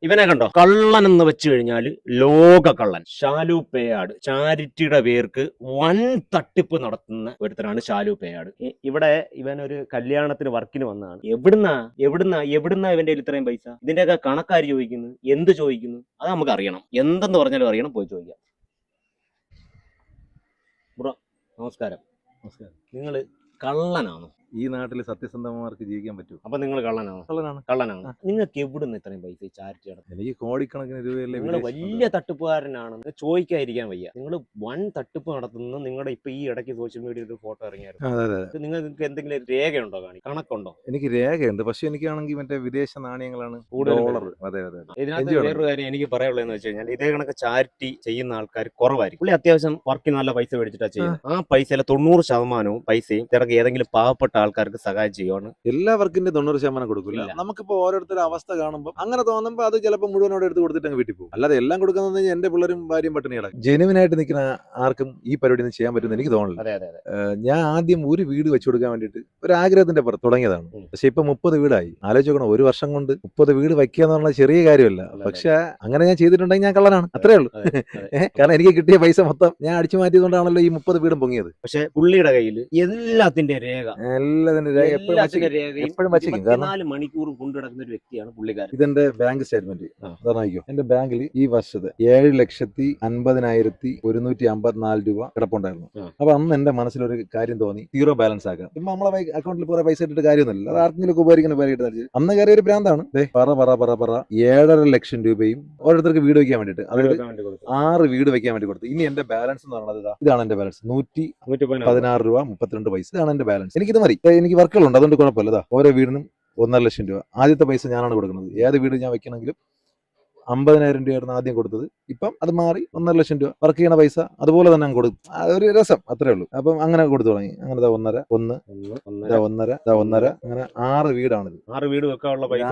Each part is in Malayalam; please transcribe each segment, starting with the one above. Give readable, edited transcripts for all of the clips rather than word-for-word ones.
ഇവനെ കണ്ടോ? കള്ളൻ എന്ന് വെച്ച് കഴിഞ്ഞാൽ ലോക കള്ളൻ. ഷാലു പേയാട് ചാരിറ്റിയുടെ പേർക്ക് വൻ തട്ടിപ്പ് നടത്തുന്ന ഒരുത്തരാണ് ഷാലു പേയാട്. ഇവിടെ ഇവൻ ഒരു കല്യാണത്തിന് വർക്കിന് വന്നതാണ്. എവിടുന്നാ ഇവന്റെ കയ്യിൽ ഇത്രയും പൈസ? ഇതിന്റെയൊക്കെ കണക്കാര് ചോദിക്കുന്നു, എന്ത് ചോദിക്കുന്നു? അത് നമുക്ക് അറിയണം. എന്തെന്ന് പറഞ്ഞാലും അറിയണം, പോയി ചോദിക്കാം. ബ്രോ നമസ്കാരം. നമസ്കാരം. നിങ്ങൾ കള്ളനാണോ? ഈ നാട്ടിൽ സത്യസന്ധമാർക്ക് ജീവിക്കാൻ പറ്റൂ. അപ്പൊ നിങ്ങൾ കള്ളനാണോ? കള്ളനാണ്. നിങ്ങൾക്ക് എവിടുന്ന് ഇത്രയും പൈസ ഈ ചാരിറ്റി നടത്തുന്നത്? എനിക്ക് കോടിക്കണക്കിന് രൂപയല്ലേ. നിങ്ങൾ വലിയ തട്ടിപ്പുകാരനാണെന്ന് ചോദിക്കാതിരിക്കാൻ വയ്യ. നിങ്ങൾ വൻ തട്ടിപ്പ് നടത്തുന്ന നിങ്ങളുടെ ഇപ്പൊ ഈ ഇടയ്ക്ക് സോഷ്യൽ മീഡിയയിൽ ഒരു ഫോട്ടോ ഇറങ്ങിയായിരുന്നു. നിങ്ങൾക്ക് എന്തെങ്കിലും രേഖയുണ്ടോ? കണക്കുണ്ടോ? എനിക്ക് രേഖയുണ്ട്, പക്ഷെ എനിക്കാണെങ്കിൽ മറ്റേ വിദേശ നാണയങ്ങളാണ് കൂടുതൽ. അതെ. ഇതിനകത്ത് വേറൊരു കാര്യം എനിക്ക് പറയാനുള്ളതെന്ന് വെച്ച് കഴിഞ്ഞാൽ ഇതേ കണക്ക് ചാരിറ്റി ചെയ്യുന്ന ആൾക്കാർ കുറവായിരിക്കും. പുള്ളി അത്യാവശ്യം വർക്കിന് നല്ല പൈസ മേടിച്ചിട്ടാ ചെയ്യുന്നത്. ആ പൈസയിലെ 90% പൈസയും ചിലർക്ക് ഏതെങ്കിലും പാവപ്പെട്ട ആൾക്കാർക്ക് സഹായം ചെയ്യുവാണ്. എല്ലാ വർക്കിന്റെ 90% കൊടുക്കില്ല. നമുക്കിപ്പോ ഓരോരുത്തരുടെ അവസ്ഥ കാണുമ്പോൾ അങ്ങനെ തോന്നുമ്പോൾ അത് ചിലപ്പോൾ മുഴുവനോട് എടുത്ത് കൊടുത്തിട്ട് അങ്ങ് വീട്ടിൽ പോകും. അല്ലാതെ എല്ലാം കൊടുക്കുന്നത് എന്റെ പിള്ളേരും ഭാര്യയും പട്ടിണികളാണ്. ജെനുവിനായിട്ട് നിൽക്കുന്ന ആർക്കും ഈ പരിപാടി ഒന്നും ചെയ്യാൻ പറ്റുമെന്ന് എനിക്ക് തോന്നുന്നില്ല. ഞാൻ ആദ്യം ഒരു വീട് വെച്ചു കൊടുക്കാൻ വേണ്ടിയിട്ട് ഒരു ആഗ്രഹത്തിന്റെ പുറത്ത് തുടങ്ങിയതാണ്. പക്ഷെ ഇപ്പൊ 30 വീടായി. ആലോചിക്കണം, ഒരു വർഷം കൊണ്ട് 30 വീട് വയ്ക്കുക എന്ന് പറഞ്ഞാൽ ചെറിയ കാര്യമല്ല. പക്ഷെ അങ്ങനെ ഞാൻ ചെയ്തിട്ടുണ്ടെങ്കിൽ ഞാൻ കള്ളനാണ്, അത്രേ ഉള്ളൂ. കാരണം എനിക്ക് കിട്ടിയ പൈസ മൊത്തം ഞാൻ അടിച്ചു മാറ്റിയതുകൊണ്ടാണല്ലോ ഈ 30 വീടും പൊങ്ങിയത്. പക്ഷെ പുള്ളിയുടെ കയ്യിൽ എല്ലാത്തിന്റെ രേഖ, എപ്പോഴും വച്ചിരിക്കും. കാരണം 4 മണിക്കൂർ കൊണ്ടു നടക്കുന്ന ഒരു വ്യക്തിയാണ് പുള്ളിക്കാരൻ. ഇതെന്റെ ബാങ്ക് സ്റ്റേറ്റ്മെന്റ്. അതാണോ? എന്റെ ബാങ്കിൽ ഈ വർഷത്തെ 7,50,154 രൂപ കിടപ്പുണ്ടായിരുന്നു. അപ്പൊ അന്ന് എന്റെ മനസ്സിലൊരു കാര്യം തോന്നി, സീറോ ബാലൻസ് ആക്കാം. ഇപ്പൊ നമ്മളെ അക്കൗണ്ടിൽ കുറെ പൈസ ഇട്ടിട്ട് കാര്യമൊന്നുമില്ല, അത് ആർക്കെങ്കിലും ഉപകരിക്കുന്ന പേരിട്ട് അന്ന് കയറിയ ഒരു ഭ്രാന്താണ്. 7.5 ലക്ഷം രൂപയും ഓരോരുത്തർക്ക് വീട് വെക്കാൻ വേണ്ടിട്ട്, അതായത് 6 വീട് വെക്കാൻ വേണ്ടി കൊടുത്തു. ഇനി എന്റെ ബാലൻസ് എന്ന് പറയുന്നത് ഇതാണ്. എന്റെ ബാലൻസ് 116 രൂപ 32 പൈസ. ഇതാണ് എന്റെ ബാലൻസ്. എനിക്കിത് മതി. എനിക്ക് വർക്കുകളുണ്ട്, അതുകൊണ്ട് കുഴപ്പമില്ല. ഓരോ വീടിനും 1.5 ലക്ഷം രൂപ. ആദ്യത്തെ പൈസ ഞാനാണ് കൊടുക്കുന്നത്. ഏത് വീട് ഞാൻ വെക്കണമെങ്കിലും 50,000 രൂപയായിരുന്നു ആദ്യം കൊടുത്തത്. ഇപ്പം അത് മാറി 1.5 ലക്ഷം രൂപ. വർക്ക് ചെയ്യണ പൈസ അതുപോലെ തന്നെ അങ്ങ് കൊടുക്കും. അതൊരു രസം, അത്രേ ഉള്ളൂ. അപ്പം അങ്ങനെ കൊടുത്തു തുടങ്ങി. അങ്ങനെ 1.5 അങ്ങനെ 6 വീടാണിത്. 6 വീട് വെക്കാനുള്ള പൈസ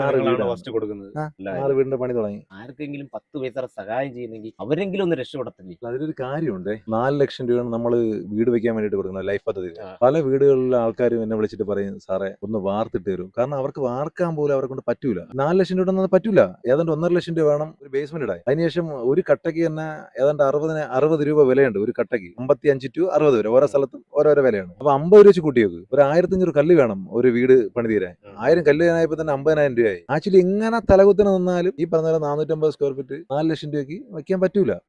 ഫസ്റ്റ് കൊടുക്കുന്നത്. 6 വീടിന്റെ പണി തുടങ്ങി. ആർക്കെങ്കിലും 10 പൈസ സഹായം ചെയ്യുന്നെങ്കിൽ അവരെങ്കിലും ഒന്ന് രക്ഷപ്പെടത്തില്ലേ? അതിലൊരു കാര്യമുണ്ട്. 4 ലക്ഷം രൂപയാണ് നമ്മൾ വീട് വെക്കാൻ വേണ്ടിട്ട് കൊടുക്കുന്നത് ലൈഫ് പദ്ധതി. പല വീടുകളിലെ ആൾക്കാരും എന്നെ വിളിച്ചിട്ട് പറയും, സാറേ ഒന്ന് വാർത്തിട്ട് തരും. കാരണം അവർക്ക് വാർക്കാൻ പോലും അവരെ കൊണ്ട് പറ്റൂല. 4 ലക്ഷം രൂപ ഒന്നും പറ്റൂല. ഏതാണ്ട് 1.5 ലക്ഷം രൂപ വേണം ഒരു ബേസ്മെന്റ് ഇടാൻ. അതിനുശേഷം ഒരു കട്ടയ്ക്ക് തന്നെ ഏതാണ്ട് 60 രൂപ വിലയുണ്ട്. ഒരു കട്ടയ്ക്ക് 55 to 60 വരെ. ഓരോ സ്ഥലത്തും ഓരോരോ വിലയാണ്. അപ്പൊ 50 രൂപ വെച്ച് കൂട്ടി വെക്കും. ഒരു 1500 കല്ല് വേണം ഒരു വീട് പണി തീരാൻ. 1000 കല്ല് ആയപ്പോ തന്നെ 50,000 രൂപയായി. ആക്ച്വലി ഇങ്ങനെ തലകുത്തിന് നിന്നാലും ഈ പറഞ്ഞ 450 സ്ക്വയർ ഫീറ്റ് 4 ലക്ഷം രൂപയ്ക്ക് വയ്ക്കാൻ പറ്റൂല.